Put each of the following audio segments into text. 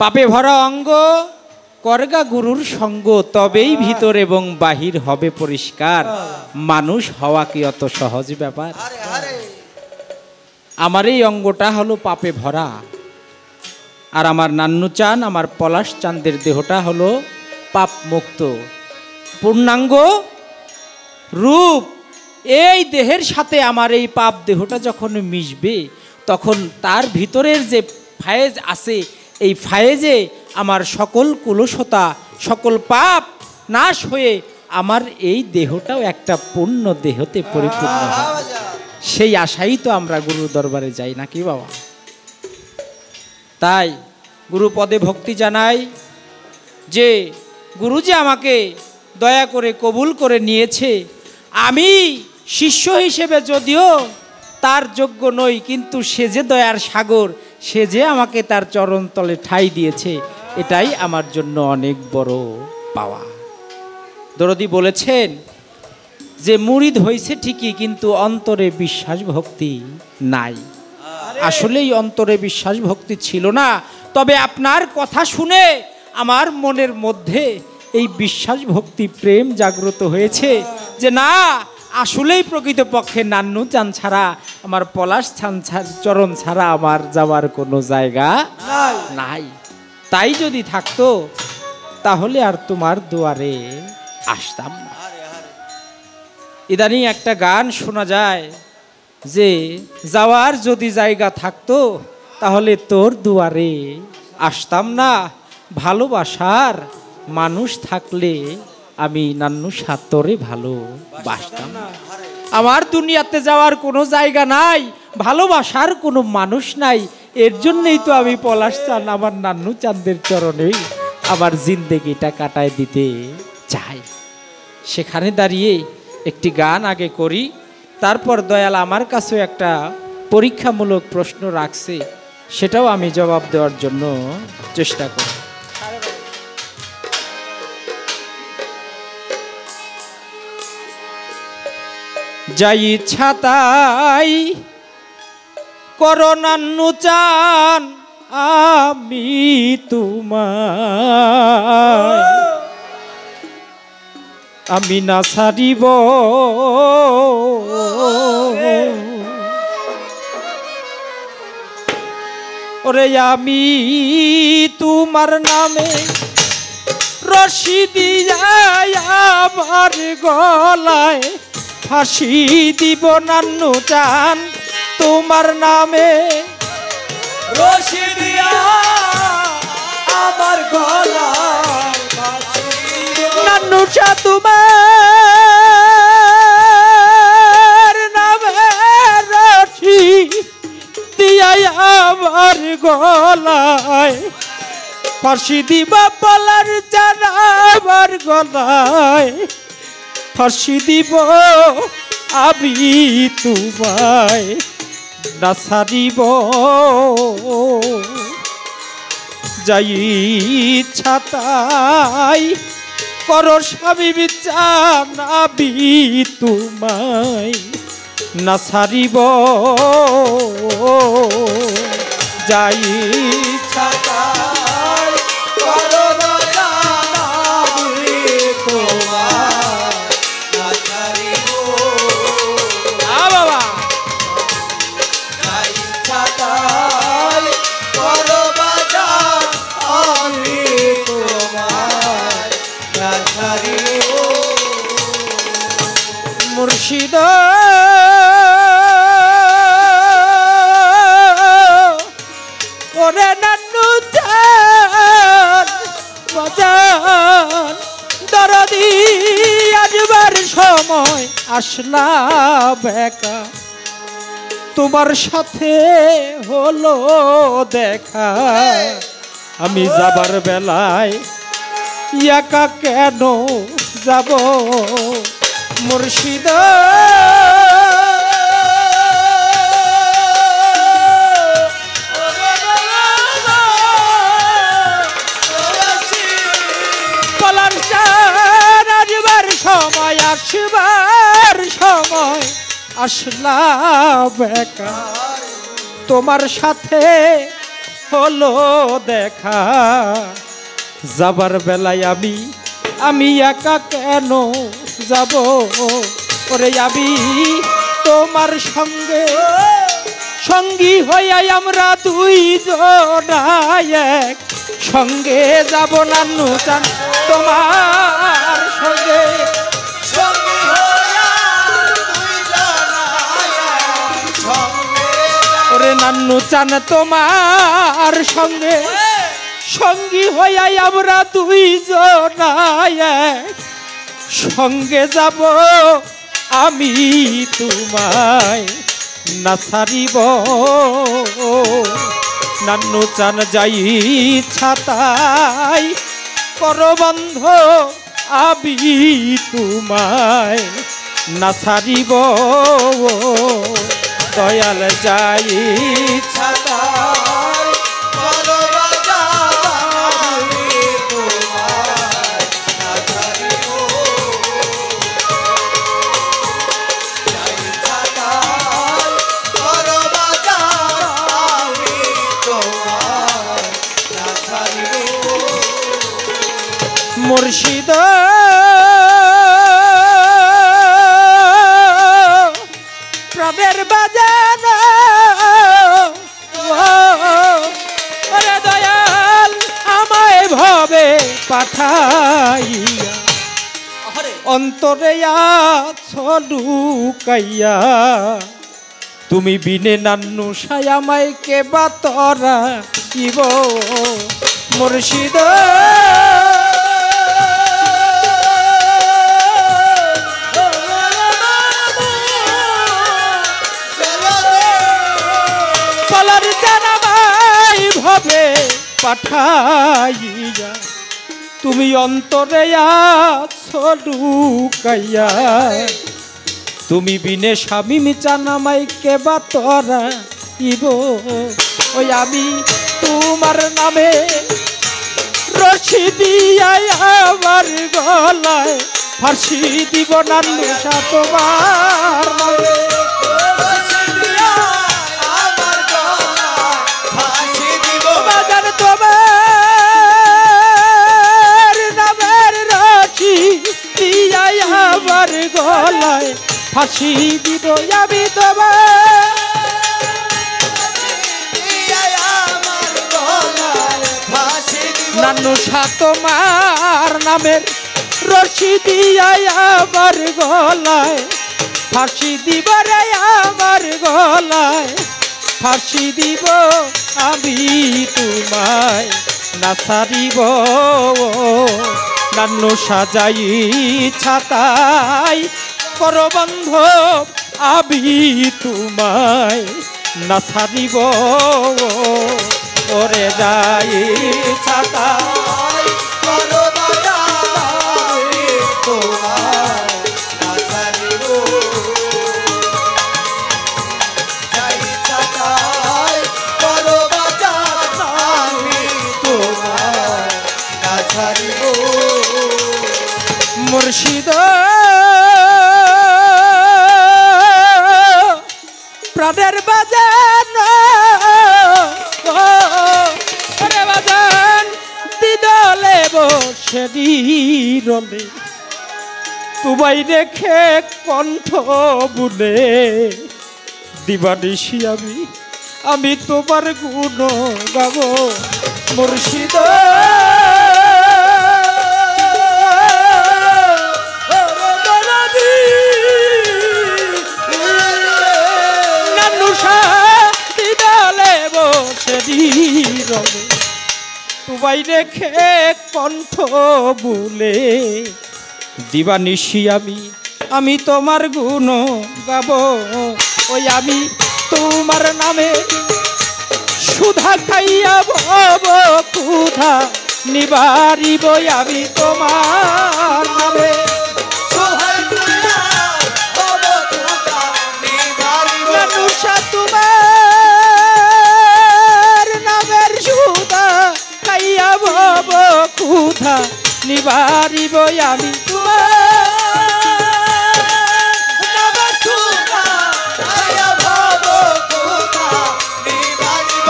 পাপে ভরা অঙ্গ করগা গুরুর সঙ্গ, তবেই ভিতর এবং বাহির হবে পরিষ্কার। মানুষ হওয়া কি অত সহজ ব্যাপার? আমার এই অঙ্গটা হলো পাপে ভরা, আর আমার নান্নু চান, আমার পলাশ চাঁদের দেহটা হলো পাপ মুক্ত পূর্ণাঙ্গ রূপ। এই দেহের সাথে আমার এই পাপ দেহটা যখন মিশবে, তখন তার ভিতরের যে ফায়েজ আছে, এই ফায়েজে আমার সকল কুলসতা, সকল পাপ নাশ হয়ে আমার এই দেহটাও একটা পূর্ণ দেহতে পরিপূর্ণ হয়। সেই আশাই তো আমরা গুরু দরবারে যাই নাকি বাবা? তাই গুরু পদে ভক্তি জানাই যে গুরু যে আমাকে দয়া করে কবুল করে নিয়েছে। আমি শিষ্য হিসেবে যদিও তার যোগ্য নই, কিন্তু সে যে দয়ার সাগর, সে যে আমাকে তার চরণ তলে ঠাঁই দিয়েছে, এটাই আমার জন্য অনেক বড় পাওয়া। দরদি বলেছেন যে মুরিদ হয়েছে ঠিকই, কিন্তু অন্তরে বিশ্বাস ভক্তি নাই। আসলেই অন্তরে বিশ্বাস ভক্তি ছিল না, তবে আপনার কথা শুনে আমার মনের মধ্যে এই বিশ্বাস ভক্তি প্রেম জাগ্রত হয়েছে যে না, আসলেই প্রকৃতপক্ষে নান্নু চান ছাড়া, আমার পলাশ চান চরণ ছাড়া আমার যাওয়ার কোনো জায়গা নাই। তাই যদি থাকতো তাহলে আর তোমার দুয়ারে আসতাম না। ইদানিং একটা গান শোনা যায় যে যাওয়ার যদি জায়গা থাকতো তাহলে তোর দুয়ারে আসতাম না। ভালোবাসার মানুষ থাকলে আমি নান্নু সাতরে ভালোবাসতাম না। আমার দুনিয়াতে যাওয়ার কোনো জায়গা নাই, ভালোবাসার কোনো মানুষ নাই। এর জন্যই তো আমি পলাশ চান, আমার নান্নু চাঁদের চরণে আমার জিন্দেগিটা কাটায় দিতে চাই। সেখানে দাঁড়িয়ে একটি গান আগে করি, তারপর দয়াল আমার কাছেও একটা পরীক্ষামূলক প্রশ্ন রাখছে, সেটাও আমি জবাব দেওয়ার জন্য চেষ্টা করি। যাই ইচ্ছা তাই করো নান্নু চান, আমি তোমায় আমি না ছাড়িব। ওরে আমি তোমার নামে রশি দিয়া আমার গলায় ফাঁসি দিব নান্নু চান, তোমার নামে রশি দিয়া আমার গলায় নান্নু চা তোমার নামে রশি দিয়া আমার গলায় ফাঁসি দিবা, পলার চান আমার গলায় ফাঁসি দিব। আমি তোমায় না ছাড়িব, যাই ইচ্ছা তাই করো স্বামী চান, আমি তোমায় না ছাড়িব, যাই ইচ্ছা তাই করো মুর্শিদ। ওরে নান্নু চান বাজান দরদি, আসবার সময় আসলাম একা, তোমার সাথে হলো দেখা। আমি যাবার বেলায় একা কেন যাব মুর্শিদ। পলাশ চান আসবার সময়, আসবার সময় আসলাম একা, তোমার সাথে হলো দেখা, যাবার বেলায় আমি একা কেন যাব, ওরে আমি তোমার সঙ্গে সঙ্গী হইয়া আমরা দুইজন এক সঙ্গে যাব নান্নু চান তোমার সঙ্গে, ওরে নান্নু চান তোমার সঙ্গে সঙ্গী হইয়া আমরা দুইজন এক সঙ্গে যাব, আমি তোমায় না ছাড়িব, নান্নু চান যাই ছাতাই করো বন্ধ, আমি তোমায় না ছাড়িব, দয়াল যাই ছাতাই করো মুর্শিদ প্রাণের বাজান, ওরে দয়াল আমায় ভবে পাঠাইয়া, অন্তরে আছো লুকাইয়া, তুমি বিনে নান্নু সাই আমায় কে বা তরা ইব, মুর্শিদ ভাবে পাঠাইয়া, তুমি অন্তরে আছো লুকাইয়া, তুমি বিনে স্বামী চানামাই কে বা তরা ইব, ওই আমি তোমার নামে রশি দিয়া আমার গলায় ফাঁসি দিব নান্নু সা তোমার নামে, আমার গলায় ফাঁসি দিব আমি তোমার, নান্নু সা তোমার নামের রশি দিয়া আমার গলায় ফাঁসি দিব রে, আমার গলায় ফাঁসি দিব, আমি তোমায় না ছাড়িব, নান্নু সাজাই ছাতাই করো বন্ধ, আমি তোমায় না ছাড়িব, ওরে যাই ছাতাই করো বন্ধ, আমি তোমায় না ছাড়িব, যাই ছাতাই করো বন্ধ, আমি তোমায় না ছাড়িব, মুর্শিদ প্রাণের বাজান, ওরে বাজান দিদলে বসে রলে, তোমায় রেখে কণ্ঠ বুনে দিবানিশি আমি তোমার গুণ গাব, মুর্শিদ তোমায় রেখে কণ্ঠ বলে দিবানিশি আমি তোমার গুণ গাব, ওই আমি তোমার নামে সুধা খাইয়া ভব ক্ষুধা নিবারিব, আমি তোমার নামে নান্নু সা তোমার নামের সুধা খাইয়া ভব ক্ষুধা নিবারিব, আমি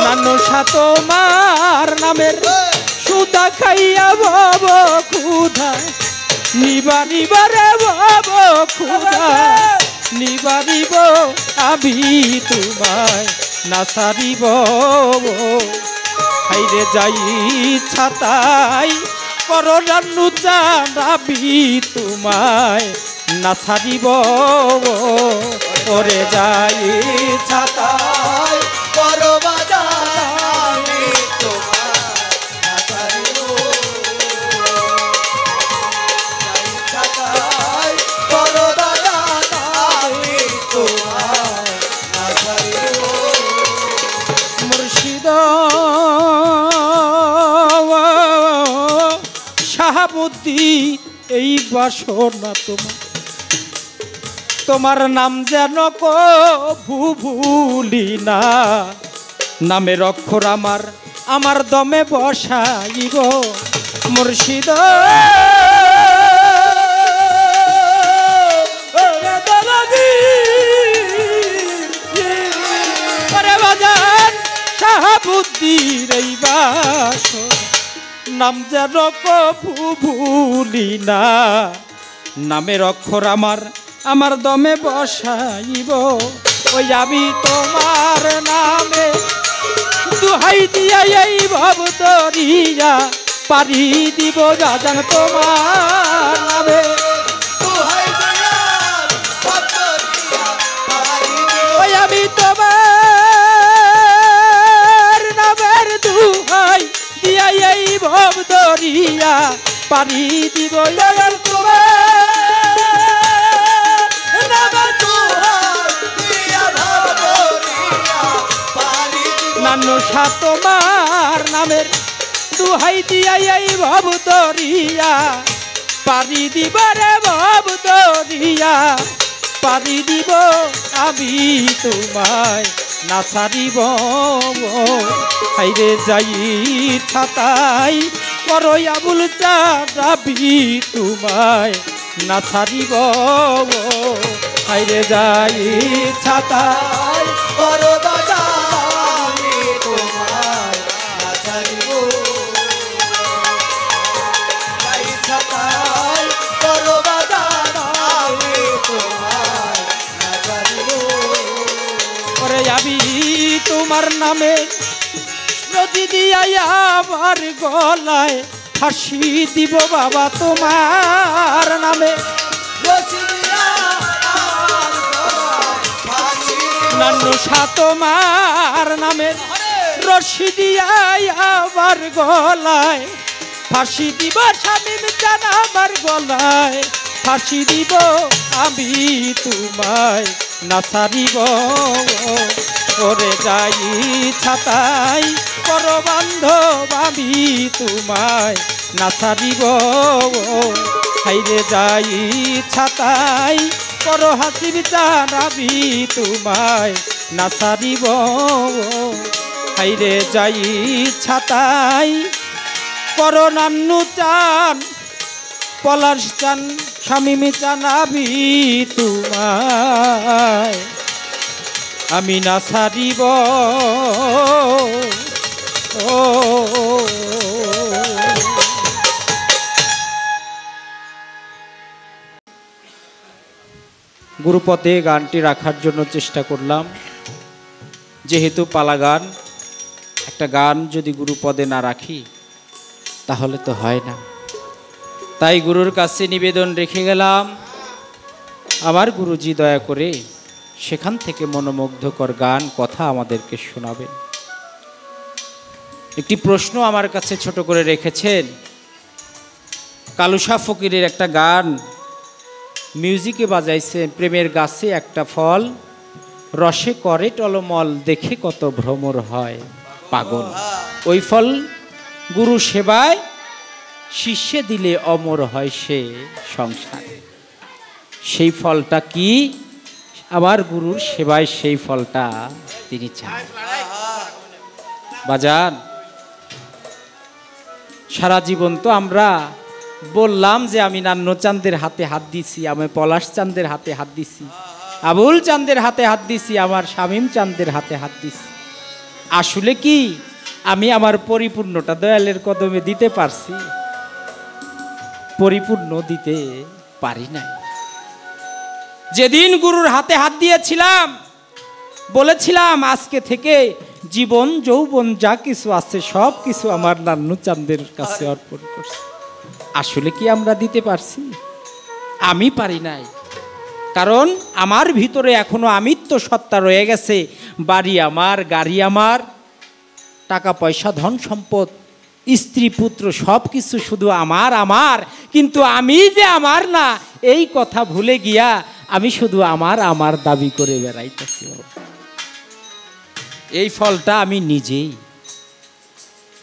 নান্নু আশা তোমার নামের সুদা খাইয়া ভব ক্ষুধা নিবারিব রে ভব ক্ষুধা নিবারিব আমি তোমায় না সারিব হাইরে যাই ছাতাই করোনানু জানাবি তোমায় না ছাড়িব ওরে যাই ছাতাই করবা জানি তোমায় না ছাড়িব ছাতাই করবা জানি তোমায় না ছাড়িব মুর্শিদ শাহাবুদ্দিন এই বাসনা তোমার নাম যেন ভুলি না নামের অক্ষর আমার দমে বসাইব মুর্শিদ বাজান শাহাবুদ্দিন এই বাসনা নাম যেন ভুলি না নামের অক্ষর আমার দমে বসাইব ওই আমি তোমার নামে দুহাই দিয়া এই ভব দরিয়া পারি দিব বাজান তোমার নামে ওই আমি তোমার নামের দুহাই দিয়া এই ভব দরিয়া পারি দিব বাজান তোমার নানুষা তোমার নামের দুহাই দিয়া এই ভব দরিয়া পারি দিব রে ভব দরিয়া পারি দিব আমি তোমায় না ছাড়িব হাইরে যাই ছাতাই করই আবুল চাবি তোমায় না ছাড়িব হাইরে যাই ছাতাই করবা জানি তোমায় না ছাড়িব যাই ছাতাই করবা জানি তোমায় না ছাড়িব ওরে আমি তোমার নামে নদী দিয়া আমার গলায় ফাঁসি দিব বাবা তোমার নামে নানুষা তোমার নামে রশি দিয়া আমার গলায় ফাঁসি দিব শামীম জান আমার গলায় ফাঁসি দিব আমি তোমায় না ছাড়িব ওরে যাই ছাতাই পর বান্ধব আমি তোমায় না ছাড়িব হাইরে যাই ছাতাই পর হাসিব জানাবি তোমায় না ছাড়িব হাইরে যাই ছাতাই পর নান্নু চান পলাশ চান শামীম জানাবি তোমায় আমি না ছাড়িব গুরুপথে গানটি রাখার জন্য চেষ্টা করলাম, যেহেতু পালা গান, একটা গান যদি গুরুপদে না রাখি তাহলে তো হয় না। তাই গুরুর কাছে নিবেদন রেখে গেলাম, আমার গুরুজি দয়া করে সেখান থেকে মনোমুগ্ধকর গান কথা আমাদেরকে শোনাবেন। একটি প্রশ্ন আমার কাছে ছোট করে রেখেছেন, কালুশা ফকিরের একটা গান মিউজিকে বাজাইছে, প্রেমের গাছে একটা ফল রসে করে টলমল, দেখে কত ভ্রমর হয় পাগল। ওই ফল গুরু সেবায় শিষ্যে দিলে অমর হয় সে সংসারে। সেই ফলটা কি? আমার গুরুর সেবায় সেই ফলটা তিনি চান। বাজান, সারা জীবন তো আমরা বললাম যে আমি নান্নু চাঁদের হাতে হাত দিছি, আমি পলাশ চাঁদের হাতে হাত দিছি, আবুল চাঁদের হাতে হাত দিছি, আমার শামীম চাঁদের হাতে হাত দিছি। আসলে কি আমি আমার পরিপূর্ণটা দয়ালের কদমে দিতে পারছি, পরিপূর্ণ দিতে পারি নাই। যেদিন গুরুর হাতে হাত দিয়েছিলাম, বলেছিলাম আজকে থেকে জীবন যৌবন যা কিছু আছে সব কিছু আমার নান্নু চাঁদের কাছে অর্পণ করছি। আসলে কি আমরা দিতে পারছি? আমি পারি নাই, কারণ আমার ভিতরে এখনো আমিত্ব সত্তা রয়ে গেছে। বাড়ি আমার, গাড়ি আমার, টাকা পয়সা ধন সম্পদ স্ত্রী পুত্র সব কিছু শুধু আমার আমার, কিন্তু আমি যে আমার না এই কথা ভুলে গিয়া আমি শুধু আমার আমার দাবি করে বেড়াইতেছি। এই ফলটা আমি নিজেই।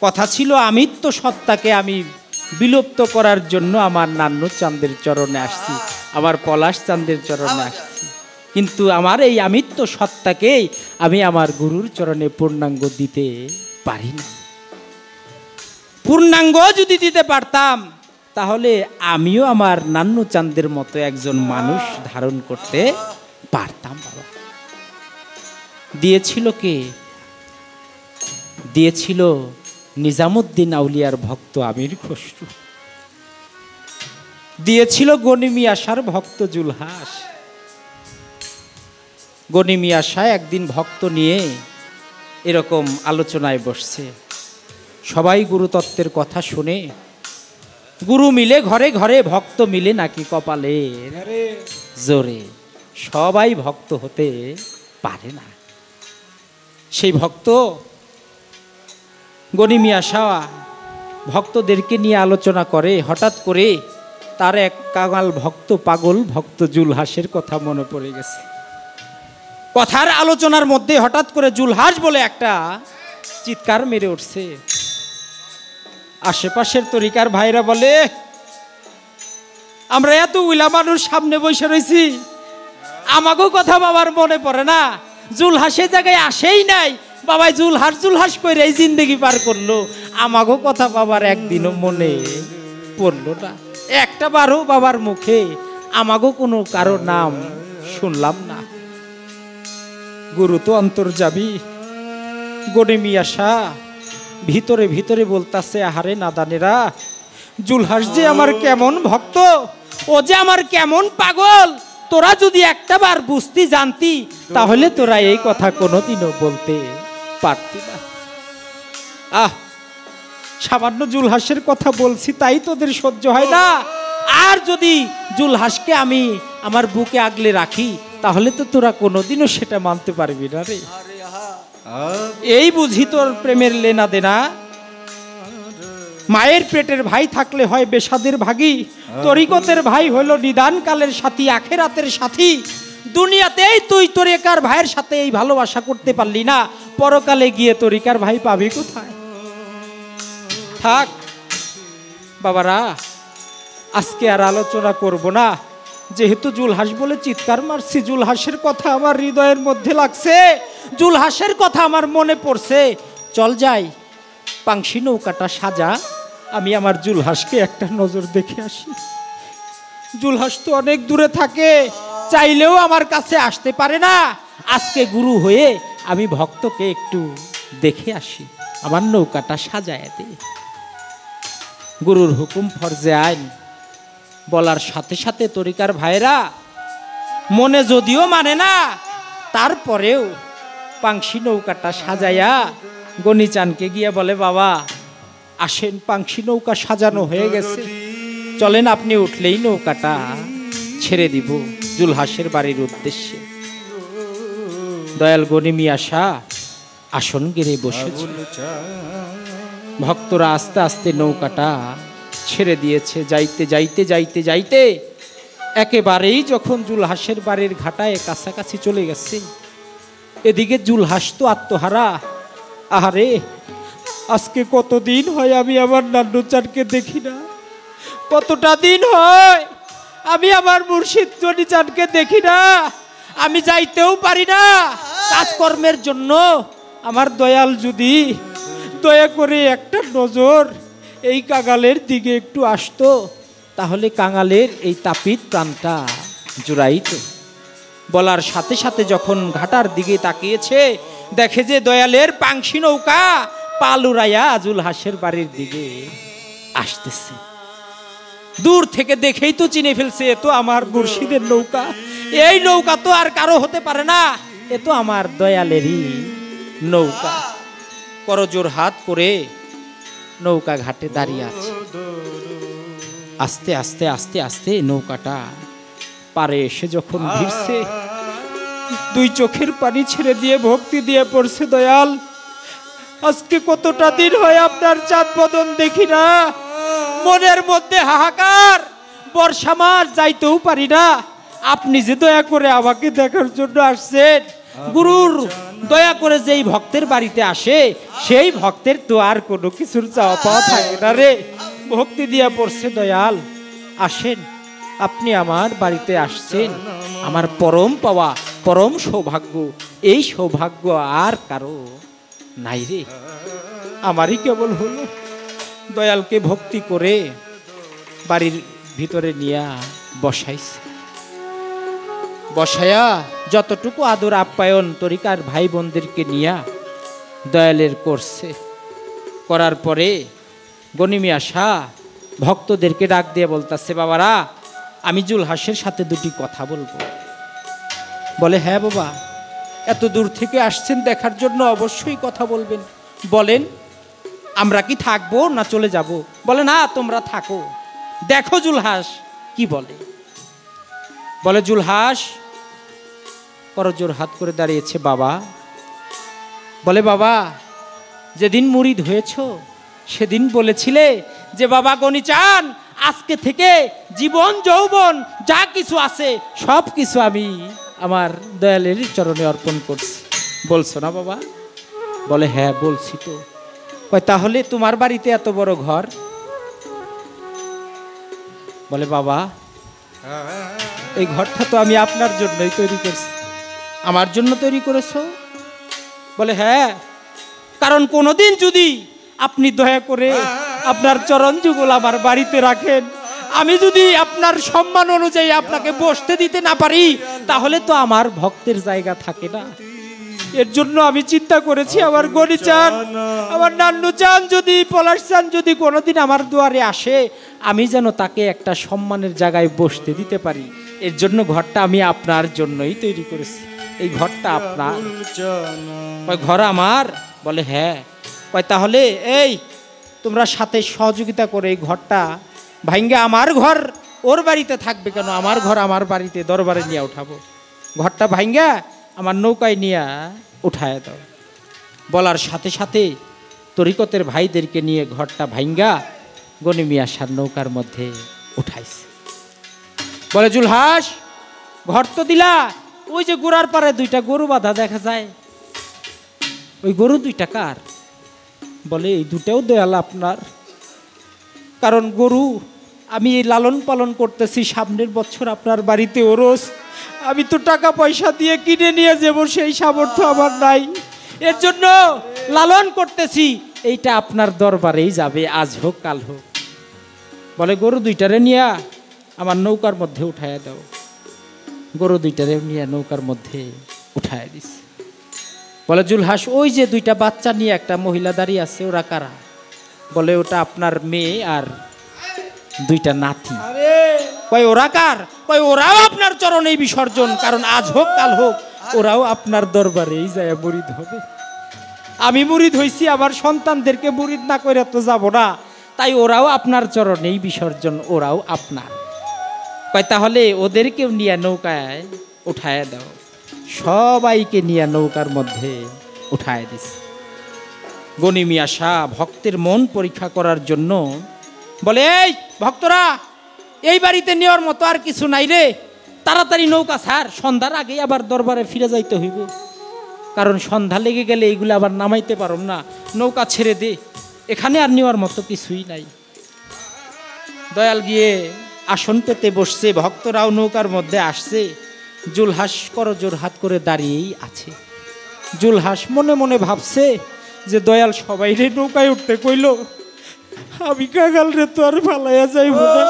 কথা ছিল আমিত্ব সত্তাকে আমি বিলুপ্ত করার জন্য আমার নান্নু চাঁদের চরণে আসছি, আমার পলাশ চাঁদের চরণে আসছি, কিন্তু আমার এই আমিত্ব সত্তাকেই আমি আমার গুরুর চরণে পূর্ণাঙ্গ দিতে পারি না। পূর্ণাঙ্গ যদি দিতে পারতাম তাহলে আমিও আমার নান্নু চাঁদের মতো একজন মানুষ ধারণ করতে পারতাম। বাবা দিয়েছিল কে? দিয়েছিল নিজামুদ্দিন আউলিয়ার ভক্ত আমির খসরু, দিয়েছিল গনি মিয়াশার ভক্ত জুলহাস। গনি মিয়াশা একদিন ভক্ত নিয়ে এরকম আলোচনায় বসছে, সবাই গুরুতত্ত্বের কথা শুনে, গুরু মিলে ঘরে ঘরে, ভক্ত মিলে নাকি কপালে জোরে, সবাই ভক্ত হতে পারে না। সেই ভক্ত গনি মিয়াশা ভক্তদেরকে নিয়ে আলোচনা করে, হঠাৎ করে তার এক কাঙাল ভক্ত, পাগল ভক্ত জুলহাসের কথা মনে পড়ে গেছে। কথার আলোচনার মধ্যে হঠাৎ করে জুলহাস বলে একটা চিৎকার মেরে উঠছে। আশেপাশের তরিকার ভাইরা বলে, আমরা এত উইলা মানুষ সামনে বসে রয়েছি, আমাকেও কথা বাবার মনে পড়ে না। জুলহাসের জায়গায় আসেই নাই, বাবাই জুলহাস জুলহাস করে এই জিন্দগি পার করলো, আমাকেও কথা বাবার একদিনও মনে পড়লো না। একটা বারও বাবার মুখে আমাকেও কোনো কারো নাম শুনলাম না। গুরু তো অন্তর্যামী। গনি মিয়াশা ভিতরে ভিতরে বলতাছে, আহারে নাদানেরা, জুলহাস যে আমার কেমন ভক্ত, ও যে আমার কেমন পাগল, তোরা যদি একটা বার বুঝতি জানতি তাহলে তোরা এই কথা কোনোদিনও বলতে পারতি না। সামান্য জুলহাসের কথা বলছি তাই তোদের সহ্য হয় না, আর যদি জুলহাসকে আমি আমার বুকে আগলে রাখি তাহলে তো তোরা কোনোদিনও সেটা মানতে পারবি না রে। এই বুঝি তোর প্রেমের লেনা দেনা। মায়ের পেটের ভাই থাকলে হয় বেসাদের ভাগী, তরিকতের ভাই হলো নিদান কালের সাথী, আখেরাতের সাথী। দুনিয়াতেই তুই তরিকার ভাইয়ের সাথে এই ভালোবাসা করতে পারলি না, পরকালে গিয়ে তরিকার ভাই পাবি কোথায়? থাক বাবারা, আজকে আর আলোচনা করব না, যেহেতু জুলহাস বলে চিৎকার মারছি, জুলহাসের কথা আমার হৃদয়ের মধ্যে লাগছে, জুলহাসের কথা আমার মনে পড়ছে। চল যাই, পাংশি নৌকাটা সাজা, আমি আমার জুলহাসকে একটা নজর দেখে আসি। জুলহাস তো অনেক দূরে থাকে, চাইলেও আমার কাছে আসতে পারে না। আজকে গুরু হয়ে আমি ভক্তকে একটু দেখে আসি, আমার নৌকাটা সাজায় দে। গুরুর হুকুম ফরজে আইন, বলার সাথে সাথে তরিকার ভাইরা মনে যদিও মানে না, তারপরেও পাংশি নৌকাটা সাজাইয়া গনিচানকে গিয়ে বলে, বাবা আসেন, পাংশি নৌকা সাজানো হয়ে গেছে, চলেন আপনি উঠলেই নৌকাটা ছেড়ে দিব জুলহাসের বাড়ির উদ্দেশ্যে। দয়াল গনি মিয়াশা আসন গেড়ে বসেছে, ভক্তরা আস্তে আস্তে নৌকাটা ছেড়ে দিয়েছে। যাইতে যাইতে যাইতে যাইতে একেবারেই যখন জুলহাসের বাড়ির ঘাটায় কাছাকাছি চলে গেছে, এদিকে জুলহাস তো আত্মহারা। আহারে, আজকে কতদিন হয় আমি আমার নান্নুচানকে দেখি না, কতটা দিন হয় আমি আমার মুর্শিদ গনিচানকে দেখি না, আমি যাইতেও পারি না কাজকর্মের জন্য। আমার দয়াল যদি দয়া করে একটা নজর এই কাঙালের দিকে একটু আসতো, তাহলে কাঙালের এই তাপিত প্রাণটা জুড়াইত। বলার সাথে সাথে যখন ঘাটার দিকে তাকিয়েছে, দেখে যে দয়ালের পাংশি নৌকা পালুরাইয়া জুলহাসের বাড়ির দিকে আসতেছে। দূর থেকে দেখেই তো চিনে ফেলছে, এ তো আমার মুর্শিদের নৌকা। এই নৌকা তো আর কারো হতে পারে না, এ তো আমার দয়ালেরই নৌকা। করজোর হাত করে নৌকা ঘাটে দাঁড়িয়ে আছে। আস্তে আস্তে আস্তে আস্তে নৌকাটা পারে এসে যখন ভিড়ছে, দুই চোখের পানি ছেড়ে দিয়ে ভক্তি দিয়ে পড়ছে, দয়াল আজকে কতটা দিন হয় আপনার চাঁদ বদন দেখি না। মনের মধ্যে হাহাকার, বর্ষা মাস যাইতেও পারি না। আপনি যে দয়া করে আমাকে দেখার জন্য আসছেন, গুরুর দয়া করে যেই ভক্তের বাড়িতে আসে সেই ভক্তের তো আর কোনো কিছুর চাওয়া পাওয়া থাকে না রে। ভক্তি দিয়া পড়ছে, দয়াল আসেন, আপনি আমার বাড়িতে আসছেন, আমার পরম পাওয়া পরম সৌভাগ্য। এই সৌভাগ্য আর কারো নাই রে, আমারই কেবল হলো। দয়ালকে ভক্তি করে বাড়ির ভিতরে নিয়ে বসাইছে। বসায়া যতটুকু আদর আপ্যায়ন তরিকার ভাই বোনদেরকে নিয়া দয়ালের করছে। করার পরে গনিমি আশা ভক্তদেরকে ডাক দিয়ে বলতেছে, বাবারা আমি জুলহাসের সাথে দুটি কথা বলবো। বলে, হ্যাঁ বাবা, এত দূর থেকে আসছেন দেখার জন্য, অবশ্যই কথা বলবেন। বলেন, আমরা কি থাকবো না চলে যাব? বলে, না তোমরা থাকো, দেখো জুলহাস কি বলে। বলে, জুলহাস করজোর হাত করে দাঁড়িয়েছে বাবা। বলে, বাবা যেদিন মুরিদ হয়েছ সেদিন বলেছিলে যে বাবা গনি চান আজকে থেকে জীবন যৌবন যা কিছু আছে সব কিছু আমি আমার দয়ালের চরণে অর্পণ করছি, বলছো না বাবা? বলে, হ্যাঁ বলছি তো। কয়, তাহলে তোমার বাড়িতে এত বড় ঘর? বলে, বাবা এই ঘরটা তো আমি আপনার জন্যই তৈরি করছি। আমার জন্য তৈরি করেছো? বলে, হ্যাঁ, কারণ কোনোদিন যদি আপনি দয়া করে আপনার চরণ যুগল আমার বাড়িতে রাখেন, আমি যদি আপনার সম্মান অনুযায়ী আপনাকে বসতে দিতে না পারি, তাহলে তো আমার ভক্তের জায়গা থাকে না। এর জন্য আমি চিন্তা করেছি আমার গনি চান, আমার নান্নু চান, যদি পলাশ চান যদি কোনোদিন আমার দুয়ারে আসে, আমি যেন তাকে একটা সম্মানের জায়গায় বসতে দিতে পারি। এর জন্য ঘরটা আমি আপনার জন্যই তৈরি করেছি। এই ঘরটা আপনার? কয়, ঘর আমার? বলে, হ্যাঁ। কয়, তাহলে এই তোমরা সাথে সহযোগিতা করে এই ঘরটা ভাঙ্গে, আমার ঘর ওর বাড়িতে থাকবে কেন? আমার ঘর আমার বাড়িতে দরবারে নিয়ে উঠাবো, ঘরটা ভাঙ্গা আমার নৌকায় নিয়ে উঠায় দাও। বলার সাথে সাথে তরিকতের ভাইদেরকে নিয়ে ঘরটা ভাঙ্গা গনিমি আশার নৌকার মধ্যে উঠাইছে। বলে, জুলহাস ঘর তো দিলা, ওই যে গোড়ার পারে দুইটা গরু বাঁধা দেখা যায়, ওই গরু দুইটা কার? বলে, এই দুটাও দয়াল আপনার। কারণ গরু আমি এই লালন পালন করতেছি, সামনের বছর আপনার বাড়িতে ওরস, আমি তো টাকা পয়সা দিয়ে কিনে নিয়ে যাবো সেই সামর্থ্য আমার নাই। এর জন্য লালন করতেছি, এইটা আপনার দরবারেই যাবে, আজ হোক কাল হোক। বলে, গরু দুইটারে নিয়ে আমার নৌকার মধ্যে উঠাইয়া দাও। গরু দুইটারে নিয়ে নৌকার মধ্যে উঠাইয়া দিস। বলে, জুলহাস ওই যে দুইটা বাচ্চা নিয়ে একটা মহিলা দাঁড়িয়ে আছে, ওরা কারা? বলে, ওটা আপনার মেয়ে আর দুইটা নাতি। কয়, ওরা কার? কয়, ওরাও আপনার চরণেই বিসর্জন, কারণ আজ হোক কাল হোক ওরাও আপনার দরবারেই যায় মুরিদ হবে। আমি মুরিদ হইছি, আমার সন্তানদেরকে মুরিদ না করে তো যাব না, তাই ওরাও আপনার চরণেই বিসর্জন, ওরাও আপনার। কয়, তাহলে ওদেরকেও নিয়ে নৌকায় উঠায় দাও। সবাইকে নিয়ে নৌকার মধ্যে উঠায় দিস। গনিমি আশা ভক্তের মন পরীক্ষা করার জন্য বলে, এই ভক্তরা, এই বাড়িতে নেওয়ার মতো আর কিছু নাই রে, তাড়াতাড়ি নৌকা ছাড়, সন্ধ্যার আগে আবার দরবারে ফিরে যাইতে হইব, কারণ সন্ধ্যা লেগে গেলে এইগুলো আবার নামাইতে পারম না, নৌকা ছেড়ে দে, এখানে আর নেওয়ার মতো কিছুই নাই। দয়াল গিয়ে আসন পেতে বসছে, ভক্তরাও নৌকার মধ্যে আসছে। জুলহাস করজোর হাত করে দাঁড়িয়েই আছে। জুলহাস মনে মনে ভাবছে যে দয়াল সবাই রে নৌকায় উঠতে কইল, আমি কাগাল রে তো আর ফালাইয়া যাইব না,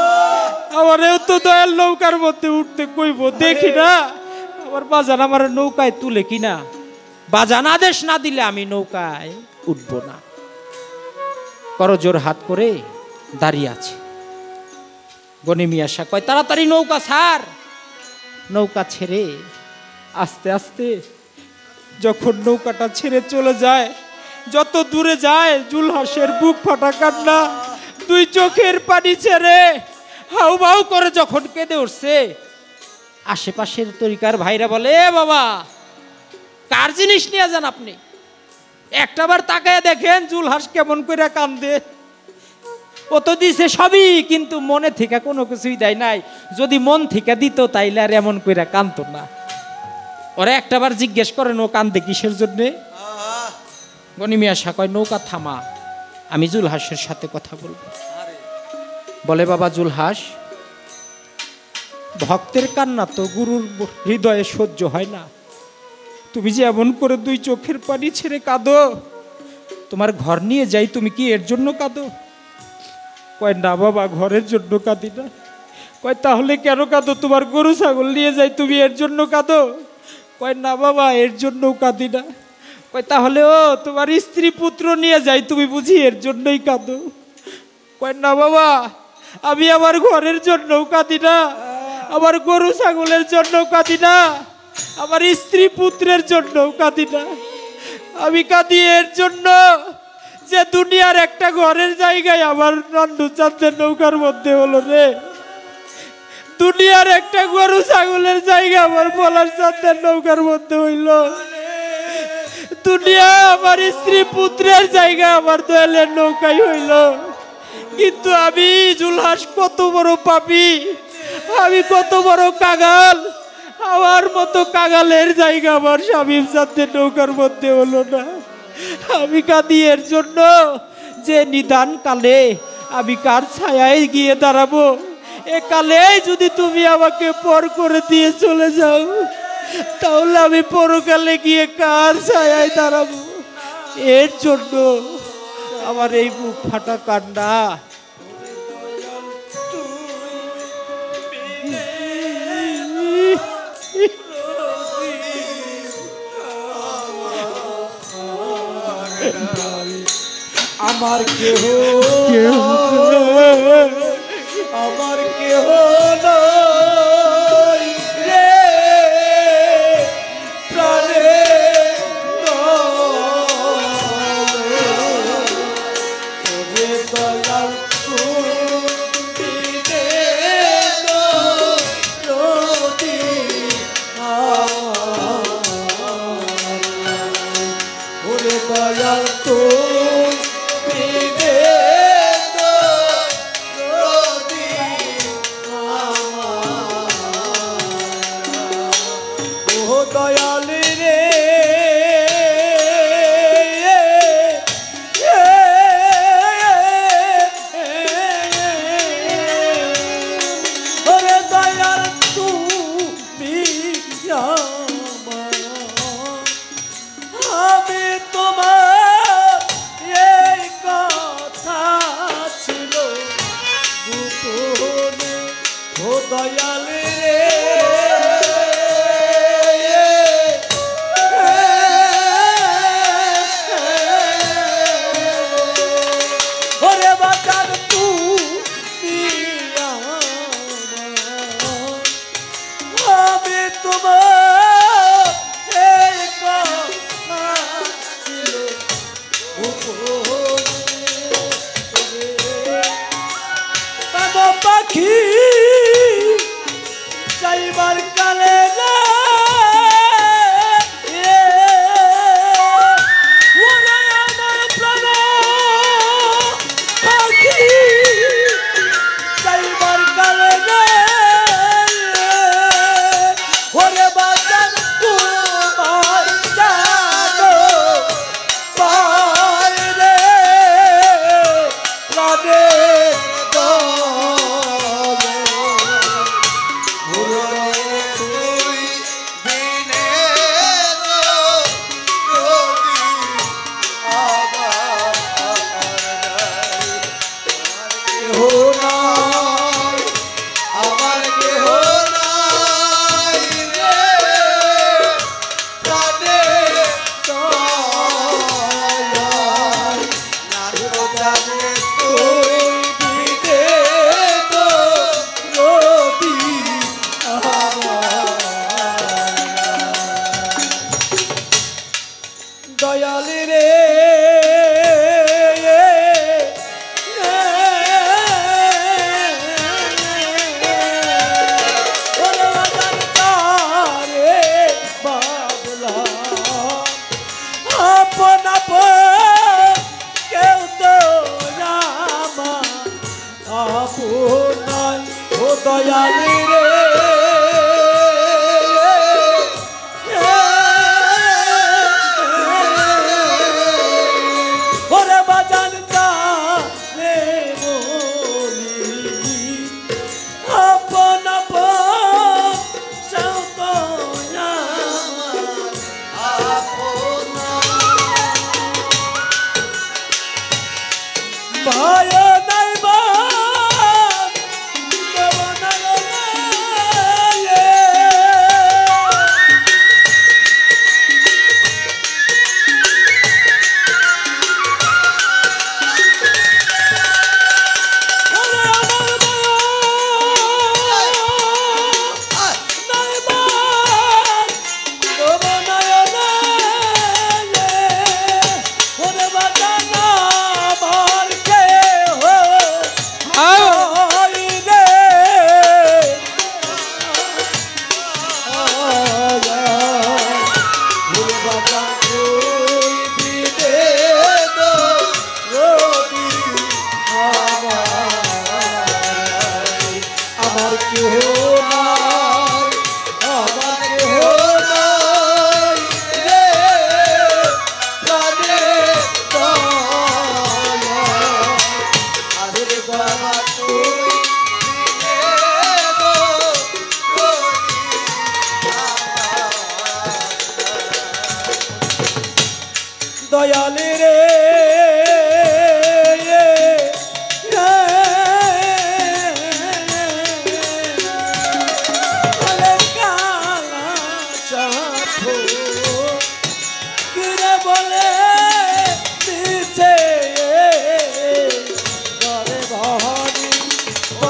আমারেও তো দয়াল নৌকার মধ্যে উঠতে কইব, দেখি না আমার বাজান আমার নৌকায় তুলে কিনা। বাজান আদেশ না দিলে আমি নৌকায় উঠব না। করজোর হাত করে দাঁড়িয়ে আছে। গনি মিয়া শাহ কয় তাড়াতাড়ি নৌকা ছাড়। নৌকা ছেড়ে আস্তে আস্তে যখন নৌকাটা ছেড়ে চলে যায়, যত দূরে যায় জুলহাসের বুক ফাটা কান্না, দুই চোখের পানি ছেড়ে হাউ বাউ করে যখন কেঁদে উঠছে, আশেপাশের তরিকার ভাইরা বলে এ বাবা কার জিনিস নিয়ে যান আপনি? একটাবার তাকায় দেখেন জুলহাস কেমন করে কান্দে। ও তো দিছে সবই, কিন্তু মনে থেকে কোনো কিছুই দেয় নাই। যদি মন থেকে দিত তাইলে আর এমন করে কান্দতো না। ওরা একটাবার জিজ্ঞেস করেন ও কান্দে কিসের জন্যে? গনি মিয়া শাহ কয় নৌকা থামা, আমি জুলহাসের সাথে কথা বলবো। বলে বাবা জুলহাস, ভক্তের কান্না তো গুরুর হৃদয়ে সহ্য হয় না। তুমি যে এমন করে দুই চোখের পানি ছেড়ে কাঁদো, তোমার ঘর নিয়ে যাই, তুমি কি এর জন্য কাঁদো? কয় না বাবা, ঘরের জন্য কাঁদি না। কয় তাহলে কেন কাঁদো? তোমার গরু ছাগল নিয়ে যাই, তুমি এর জন্য কাঁদো? কয় না বাবা, এর জন্যও কাঁদি না। কয় তাহলে ও তোমার স্ত্রী পুত্র নিয়ে যাই, তুমি বুঝি এর জন্যই কাঁদো? কয় না বাবা, আমি আমার ঘরের জন্যও কাঁদি না, আমার গরু ছাগলের জন্যও কাঁদি না, আমার স্ত্রী পুত্রের জন্যও কাঁদি না। আমি কাঁদি এর জন্য যে দুনিয়ার একটা ঘরের জায়গায় আমার নন্দচাঁদের নৌকার মধ্যে হলো রে। দুনিয়ার একটা গরু ছাগলের জায়গা আমার পলাশ চাঁদের নৌকার মধ্যে হইল। দুনিয়া আমার স্ত্রী পুত্রের জায়গা আমার দয়ালের নৌকাই হইল। কিন্তু আমি জুলহাস কত বড় পাপী, আমি কত বড় কাগাল, আমার মতো কাগালের জায়গা আমার শামীম চাঁদের নৌকার মধ্যে হলো না। আমি কাঁদি এর জন্য যে নিদান কালে আমি কার ছায়ায় গিয়ে দাঁড়াবো। এ কালে যদি তুমি আমাকে পর করে দিয়ে চলে যাও, তাহলে আমি পরকালে গিয়ে কার ছায়ায় দাঁড়াবো? এর জন্য আমার এই বুক ফাটা কান্না। আমার কেহ আমার কেহ নাই রে প্রাণে তোরে দয়াল তুমি রতি ওরে দয়াল দয়াল রে ওরে দয়াল তুমি আমি তোমার এই কথা ছিল গোপনে ও দয়াল রে পাখি যাইবার কালে না আমার প্রাণ পাখি যাইবার কালে না ওরে বাজান তোমার জানো পারে প্রাণে আমার কেহ নাই রে প্রাণে দয়াল নাথ জানে দয়ালি রে ওরে বাজান রে বলি আপন আপন সতয়া আপন ভাই নাই বা দয়ালি রে বলে দিতে ঘরে ভারি দয়ালি রে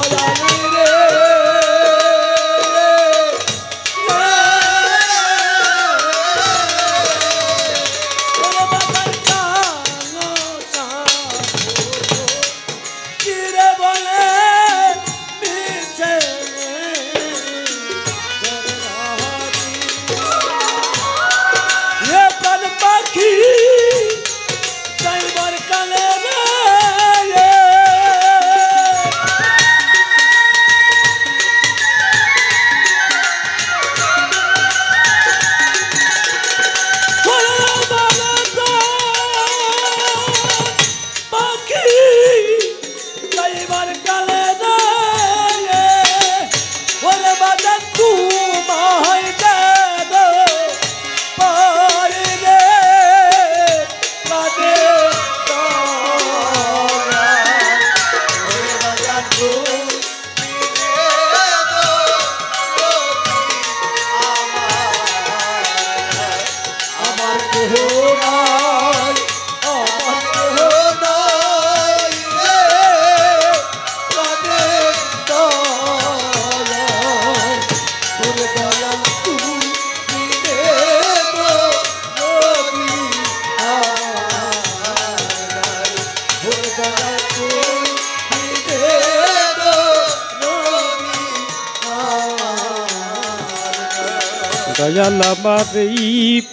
দয়াল আমার এই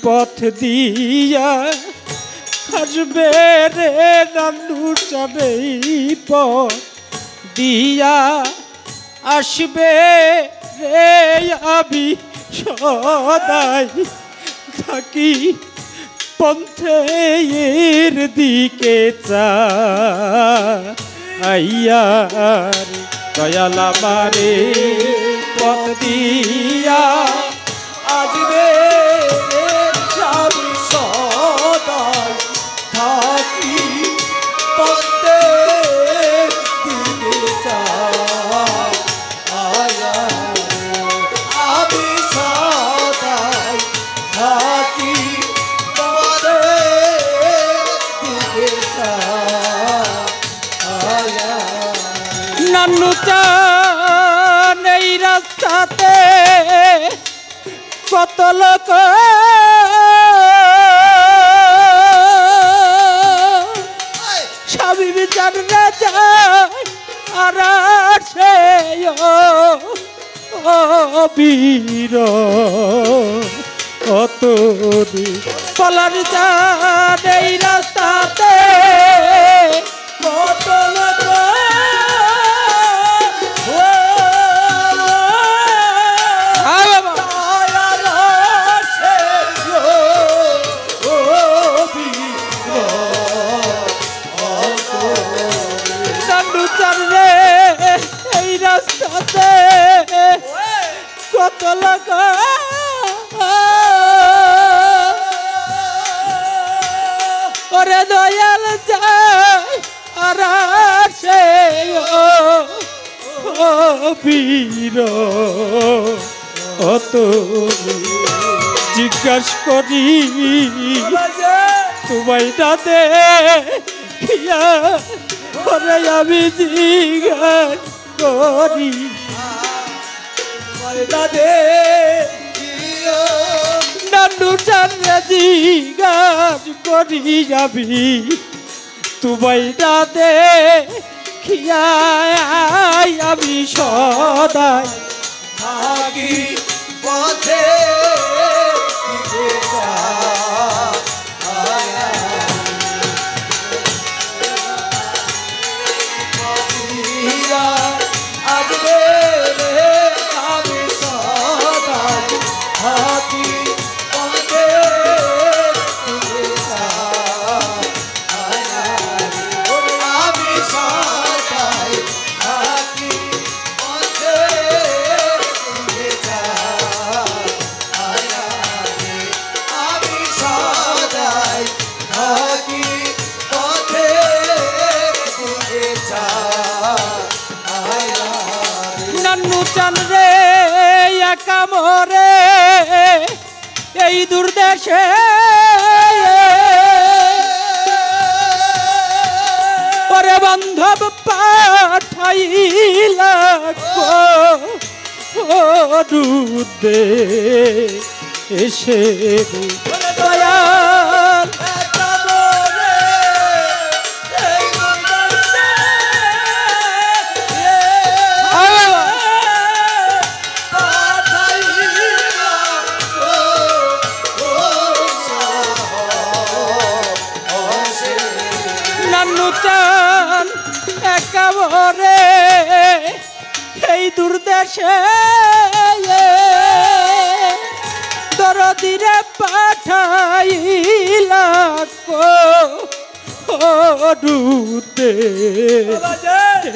পথ দিয়া আসবে রে রানুচান এই পথ দিয়া আসবে রে আমি সদাই থাকি পন্থের দিকে চাইয়ার দয়াল আমারে পথ দিয়া আসবে আমি সদাই থাকি পথের দিকে আমি সদাই থাকি পথের দিকে নানুচান এই রাস্তাতে কত লোক স্বামী বিচার না যায় আর সে বীর কত পলার চান এই রাস্তাতে কত লোক চান রে এই রাস্তাতে কত লাগা ওরে দয়াল যায় আর সে ও বীর অত জিজ্ঞাস করি তোমায় দাদে ওরে আমি জিজ্ঞাস করি দাদে নানু চান্দ্রে জিজ্ঞাস করি যাবি তোমায় দাদে খিয়াই আমি সদাই থাকি পথে আসবে রে আমি সদাই থাকি পথে আমি সদাই থাকি পথে আমি সদাই থাকি পথে নানু চান রে একা মরে এই দুর্দেশে ওরে বান্ধব পাঠাইলা দুধে এসে দয়াল নানু চান একেবারে এই দুর্দেশে দরদিরে পাঠাইলা ডুতে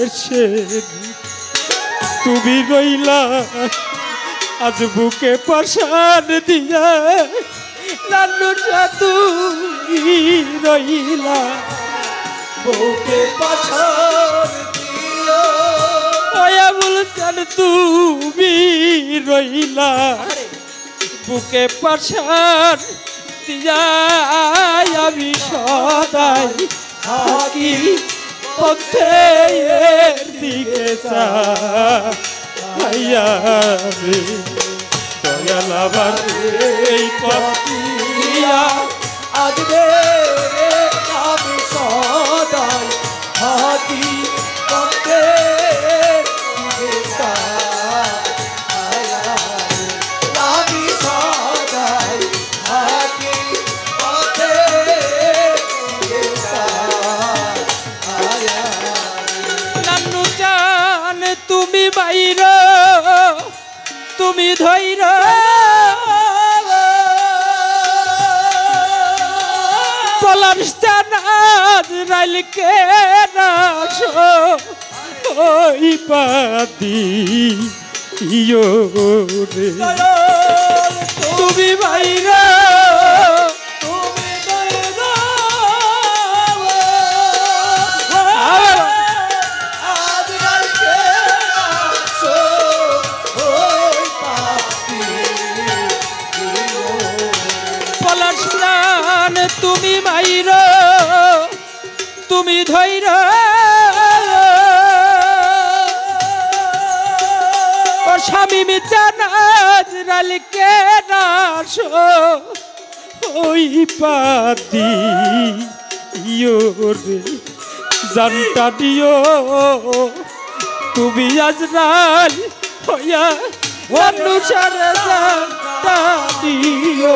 এসে তুমি রইলা আজ বুকে পাশান দিয়া নানু চা তুমি রইলা বুকে পাছর দিও ওয়া বলছেন তুমি রইলা বুকে পাশান দিয়া আমি সদাই থাকি পথে দিকে চাইয়া রে দয়াল আমার এই পথিয়া আসবে রে আমি সদাই থাকি পথে আমি সদাই থাকি পথে নানু চান তুমি বাইর তুমি ধৈর পলাশ চানাজ রাইলকে নাশো ওই পাদি ইয়ো রে তুমি বাইরা তুমি দয়াল আজ রাইকে আসো ওই পাপি পলাশ প্রাণ তুমি মাইর তুমি ধৈর ও স্বামী মিচানাজ রালকে নাশো ওই পাতি ইয়ো রে জানটা দিও তুমি আজরাল হইয়া অনুসারে জানটা দিও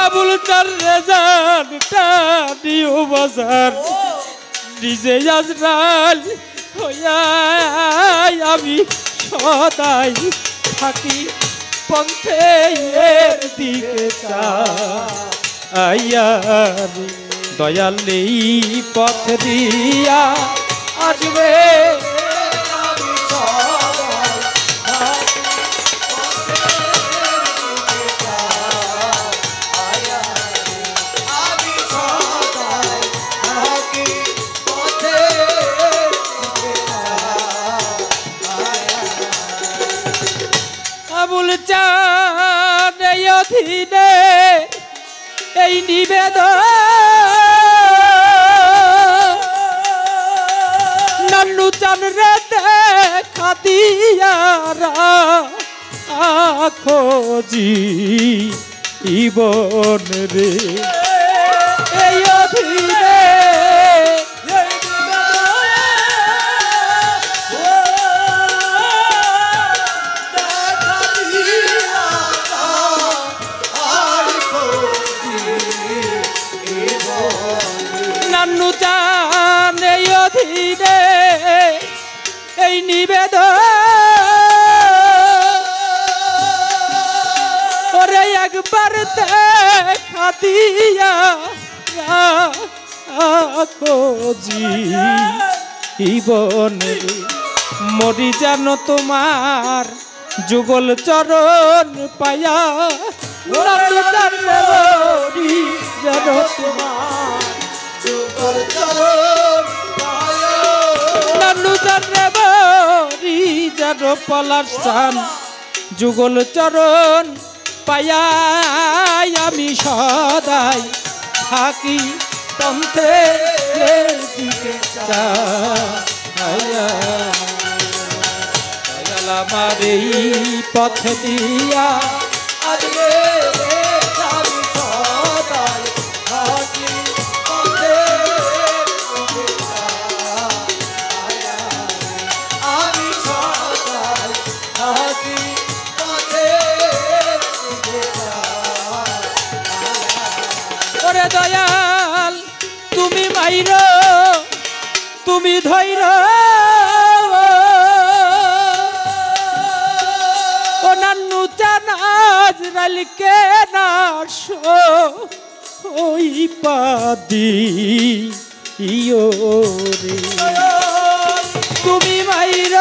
আবুল তার রেজানটা দিও বাজার নিজে আজরাল হইয়া আমি সদাই থাকি পন্থে এর দিকে চাইয়া দয়াল এই পথ দিয়া আসবে আমি সদাই আমি সদাই থাকি পথের আবুল চাঁদ এই অধীনে এই নিবেদন নান্নু চান রে দেখা দিয়া খোঁজি ইবন রে এই অধীনে নান্নু চান এই অধীনে এই নিবেদন ওরে একবার দেখা দিয়া খোঁজি ইবন রে মরি যেন তোমার যুগল চরণ পায়া নান্নু চান মরি যেন তোমার যুগল চরণ নান্নু চান মরি যেন পলাশ চান যুগল চরণ পায়াই আমি সদাই থাকি পন্থের দিকে চাইয়া দয়াল আমার এই পথ দিয়া আজকে আমি সদাই থাকি আমি সদাই থাকি ওরে দয়াল তুমি মাইর তুমি ধৈর ও নান্নু চান আজরাইলকে না ওই পাদি ইয়ো রে তুমি মাইর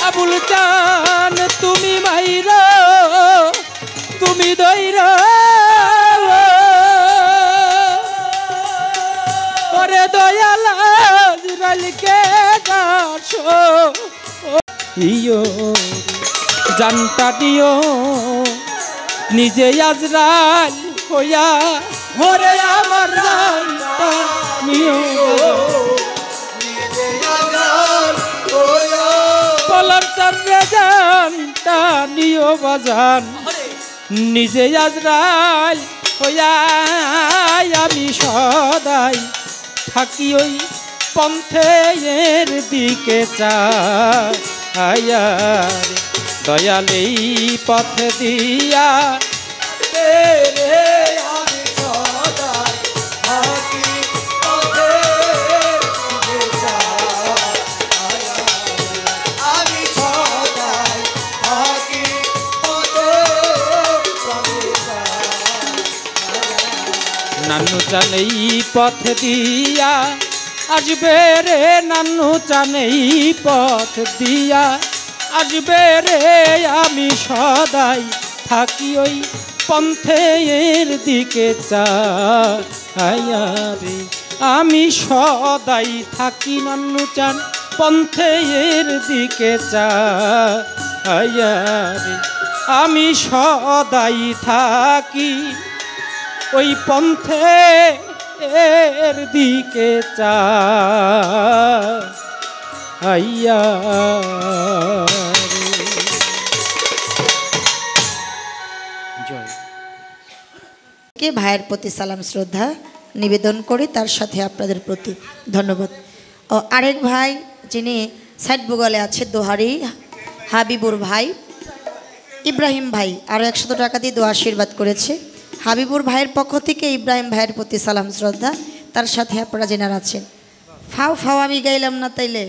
আবুল চান তুমি মাইর তুমি দৈর ওরে দয়াল আজরাইলকে দাসো ইয়ো জানটা দিও নিজে আজরাইল হইয়া ওরে আমার জানটা নিও পলার চান্দ্রে জানটা নিও বাজান নিজে আজরাইল হইয়া আমি সদাই থাকি ওই পন্থের দিকে চাইয়া দয়াল এই পথ দিয়া আমি সদাই থাকি পথের দিকে আমি সদাই থাকি নান্নু চান এই পথ দিয়া আসবে রে নান্নু চান এই পথ দিয়া আসবে রে আমি সদাই থাকি ওই পন্থের দিকে চাইয়া রে আমি সদাই থাকি নান্নু চান পন্থের দিকে চাইয়া রে আমি সদাই থাকি ওই পন্থের দিকে চাইয়া জয় কে ভাইয়ের প্রতি সালাম শ্রদ্ধা নিবেদন করি তার সাথে আপনাদের প্রতি ধন্যবাদ। ও আরেক ভাই যিনি সাইড বগলে আছে দোহারি হাবিবুর ভাই ইব্রাহিম ভাই আরও 100 টাকা দিয়ে দোয়া আশীর্বাদ করেছে। হাবিবুর ভাইয়ের পক্ষ থেকে ইব্রাহিম ভাইয়ের প্রতি সালাম শ্রদ্ধা। তার সাথে আপনারা জেনার আছেন। ফাও ফাও আমি গাইলাম না, তাইলে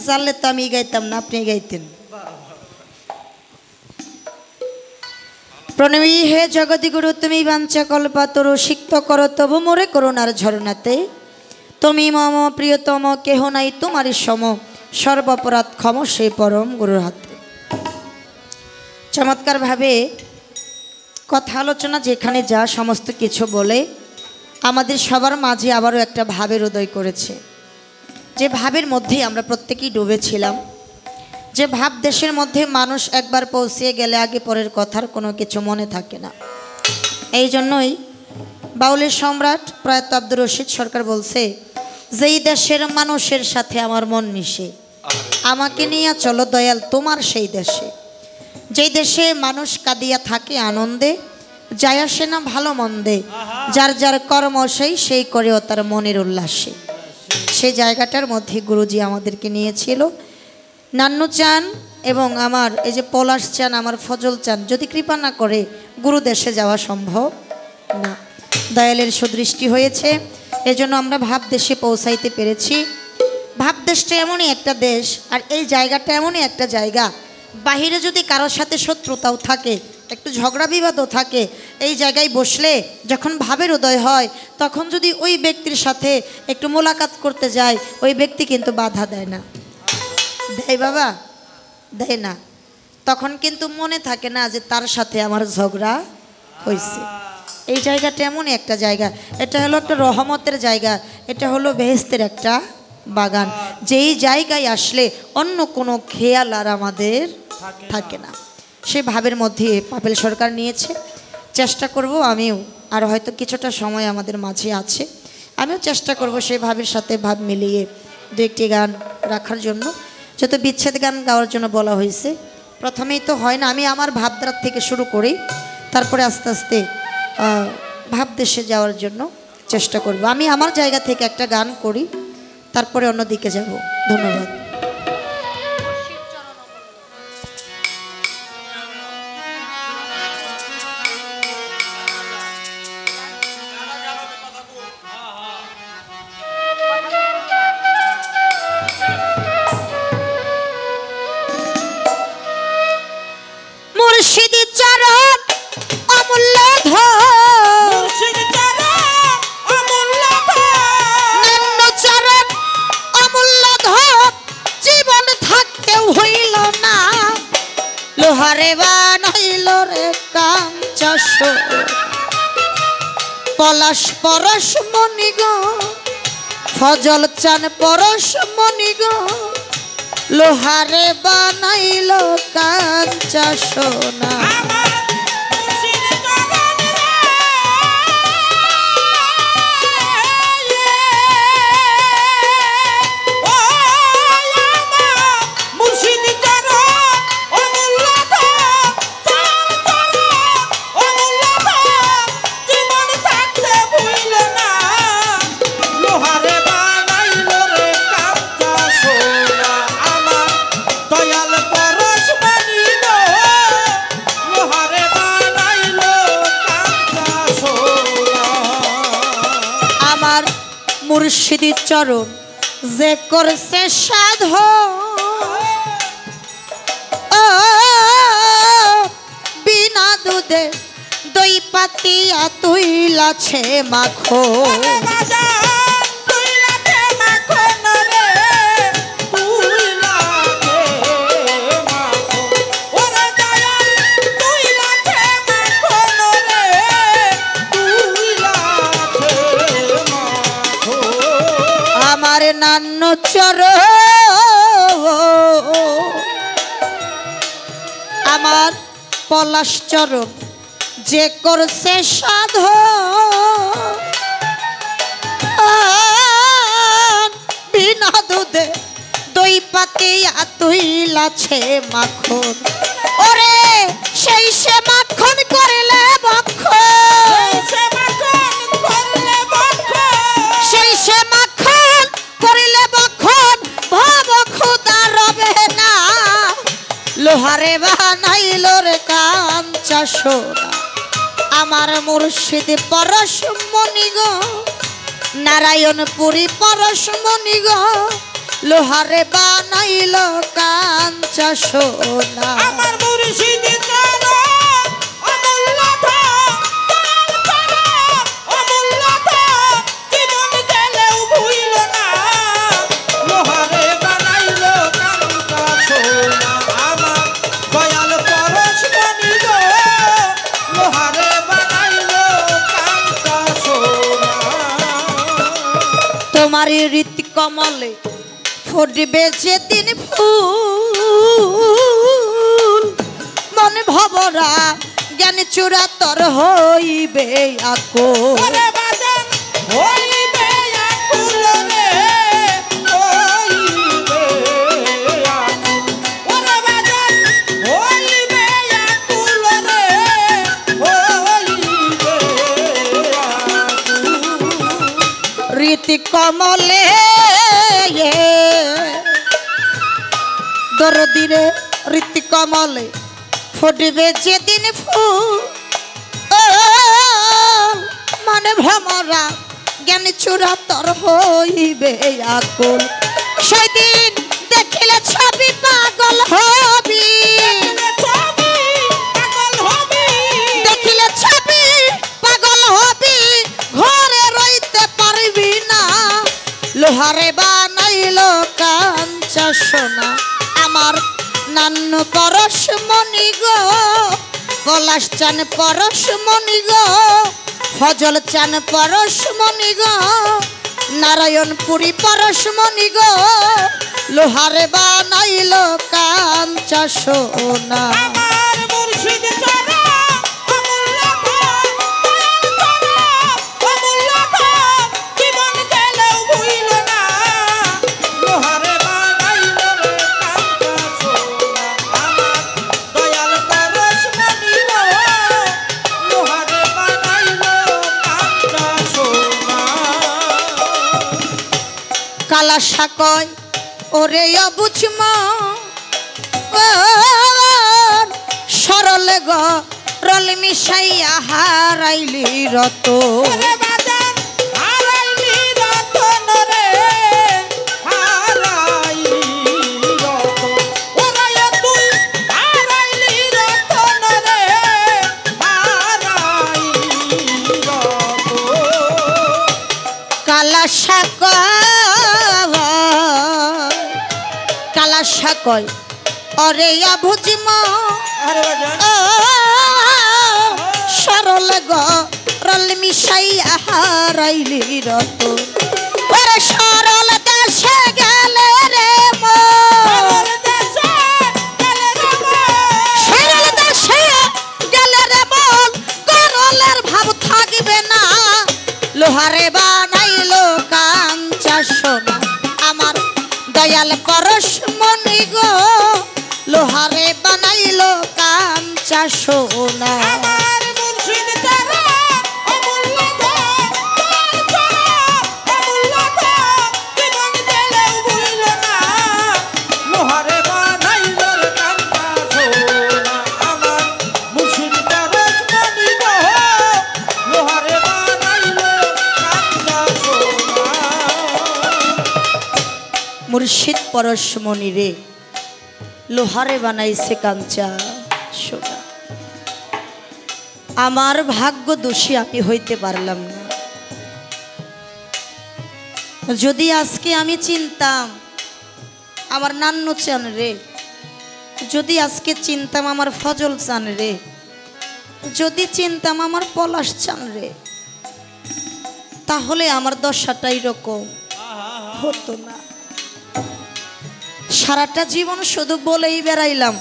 জানলে তো আমি গাইতাম না, আপনি গাইতেন। প্রণমী হে জগদিগুরু, তুমি বাঞ্ছা কল্পাতরু, সিক্ত করো তবু মোরে করুণার ঝরনাতে। তুমি মম প্রিয়তম, কেহ নাই তোমারই সম, সর্বপরাধ ক্ষম সেই পরম গুরুর হাতে। চমৎকারভাবে কথা আলোচনা যেখানে যা সমস্ত কিছু বলে আমাদের সবার মাঝে আবারও একটা ভাবের উদয় করেছে, যে ভাবের মধ্যে আমরা প্রত্যেকেই ডুবেছিলাম। যে ভাব দেশের মধ্যে মানুষ একবার পৌঁছে গেলে আগে পরের কথার কোনো কিছু মনে থাকে না। এই জন্যই বাউলের সম্রাট প্রয়াত আব্দুর রশিদ সরকার বলছে, যেই দেশের মানুষের সাথে আমার মন মিশে, আমাকে নিয়ে চলো দয়াল তোমার সেই দেশে। যেই দেশে মানুষ কাঁদিয়া থাকে আনন্দে, যায় আসে না ভালো মন্দে, যার যার কর্ম সেই করেও তার মনের উল্লাসে। সেই জায়গাটার মধ্যে গুরুজি আমাদেরকে নিয়েছিল। নান্নু চান এবং আমার এই যে পলাশ চান, আমার ফজল চান, যদি কৃপা না করে গুরু দেশে যাওয়া সম্ভব না। দয়ালের সুদৃষ্টি হয়েছে, এজন্য আমরা ভাব দেশে পৌঁছাইতে পেরেছি। ভাব দেশটা এমনই একটা দেশ, আর এই জায়গাটা এমনই একটা জায়গা, বাহিরে যদি কারোর সাথে শত্রুতাও থাকে, একটু ঝগড়া বিবাদও থাকে, এই জায়গায় বসলে যখন ভাবের উদয় হয়, তখন যদি ওই ব্যক্তির সাথে একটু মোলাকাত করতে যায়, ওই ব্যক্তি কিন্তু বাধা দেয় না। দেয় বাবা? দেয় না। তখন কিন্তু মনে থাকে না যে তার সাথে আমার ঝগড়া হয়েছে। এই জায়গাটা এমনই একটা জায়গা, এটা হলো একটা রহমতের জায়গা, এটা হলো বেহেশতের একটা বাগান, যেই জায়গায় আসলে অন্য কোনো খেয়াল আর আমাদের থাকে না। সে ভাবের মধ্যে পাপেল সরকার নিয়েছে। চেষ্টা করব আমিও, আর হয়তো কিছুটা সময় আমাদের মাঝে আছে, আমিও চেষ্টা করব সেই ভাবের সাথে ভাব মিলিয়ে দু একটি গান রাখার জন্য। যত বিচ্ছেদ গান গাওয়ার জন্য বলা হয়েছে, প্রথমেই তো হয় না, আমি আমার ভাবধারা থেকে শুরু করি, তারপরে আস্তে আস্তে ভাব দেশে যাওয়ার জন্য চেষ্টা করব। আমি আমার জায়গা থেকে একটা গান করি, তারপরে অন্যদিকে যাব। ধন্যবাদ। মুর্শিদি চরণ অমূল্য ধন, নান্য চরণ অমূল্য ধন, জীবন থাকতেও হইল না, লোহারে বানাইল রে কাঞ্চা পলাশ পরশ মণিগ, ফজল চান পরশ মণিগ, লোহারে বানাইল কাঞ্চা সোনা। মুর্শিদি চরণ যে করছে সাধন, বিনা দুধে দই পাতিয়া তুইলাছে মাখন, নান্য চরণ আমার পলাশ চরণ যে করছে সাধন, বিনা দুধে দই পাতিয়া তুইলাছে মাখন, ওরে সেই সে মাখন করিলে বক্ষণ, সেই সে মাখন করিলে বক্ষণ, ভব ক্ষুধা রবে না, লোহারে বানাইল রে কাঞ্চা সোনা। আমার মুর্শিদ পরশ মণিগ, নারায়ণপুরী পরশমণি গো লোহারে বানাইল কাঞ্চা সোনা আমার মুর্শিদ চরণ অমূল্য ধন, দান করো অমূল্য ধন, জীবন গেলেও ভুইল না। লোহারে বানাইল কাঞ্চা সোনা, আমার দয়াল পরশমণি গো লোহারে বানাইল কাঞ্চা সোনা। তোমারই রীতি কমলে ফুটবে যেদিন ফুল মনে ভবরা জ্ঞান চূড়া তর হইবে আকুল ওরে বাজান হইবে আকুল রে, হইবে আকুল। ওরে বাজান হইবে আকুল রে, হইবে আকুল। রীতি কমলে দরদিরে রীতি কমলে ফুটবে যেদিন ফুল মানে ভ্রমরা জ্ঞান চূড়া তর হইবে আকুল সেদিন দেখিলে ছবি পাগল হবি দেখিলে ছবি পাগল হবি ঘরে রইতে পারবি না লোহারে বানাইল কাঞ্চা সোনা আমার নান্ন পরশমণি গো পলাশ চান পরশমণি গো ফজল চান পরশমণি গো নারায়ণপুরী পরশমণি গো লোহারে বানাইল কাঞ্চা সোনা আমার মুর্শিদ চরণ অমূল্য ধন, দান করো অমূল্য ধন, জীবন গেলেও ভুইল না। লোহারে বানাইল রে কাঞ্চা সোনা, আমার দয়াল পরশমণি গো লোহারে বানাইল কাঞ্চা সোনা। কালা সাকয় ওরে অবুঝম সরল গ রল মিশাইয়া হারাইলি রত ওরে বাজান হারাইলি রতন রে, হারাইলি রতন। ওরে তুই হারাইলি রতন রে, হারাইলি রতন। কালা সাকয় অরে অবুঝম আরে বাজান সরল গ রল মিশাইয়া হারাইলি রত ওরে সরল দেশে গেলে রে মো আমার দেশে গেলে রে মন। সরল দেশে গেলে রে বল করলের ভাব থাকবে না লোহারে বানাইল কাঞ্চা সোনা আমার দয়াল পরশমণি গো লোহারে বানাইল কাঞ্চা সোনা আমার মুর্শিদ চরণ অমূল্য ধন, দান করো অমূল্য ধন, জীবন গেলেও ভুইল না। লোহারে বানাইল রে কাঞ্চা সোনা, আমার মুর্শিদ পরশমণি গো লোহারে বানাইল কাঞ্চা সোনা। মুর্শিদ পরশমণি রে লোহারে বানাইছে কাঞ্চা সোনা আমার ভাগ্য দোষী আমি হইতে পারলাম না যদি আজকে আমি চিনতাম আমার নান্নু চান রে যদি আজকে চিনতাম আমার ফজল চান রে যদি চিনতাম আমার পলাশ চান রে তাহলে আমার দশাটা এরকম হতো না সারাটা জীবন শুধু বলেই বেড়াইলাম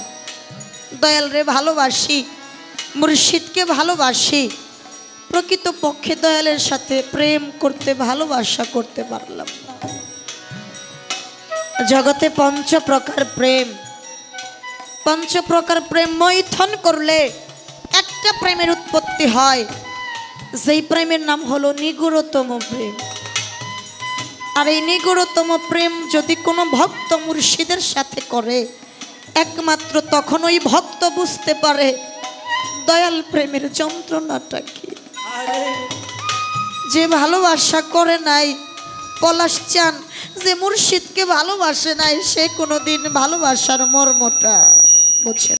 দয়াল রে ভালোবাসি মুর্শিদকে ভালোবাসি প্রকৃত পক্ষে দয়ালের সাথে প্রেম করতে ভালোবাসা করতে পারলাম না জগতে পঞ্চপ্রকার প্রেম মৈথন করলে একটা প্রেমের উৎপত্তি হয় যেই প্রেমের নাম হলো নিগুড়তম প্রেম আর এই নিগুড়তম প্রেম যদি কোনো ভক্ত মুর্শিদের সাথে করে একমাত্র তখন ওই ভক্ত বুঝতে পারে দয়াল প্রেমের যন্ত্রণাটা কি যে ভালোবাসা করে নাই, পলাশ চান যে মুর্শিদকে ভালোবাসে নাই, সে কোনোদিন ভালোবাসার মর্মটা বুঝে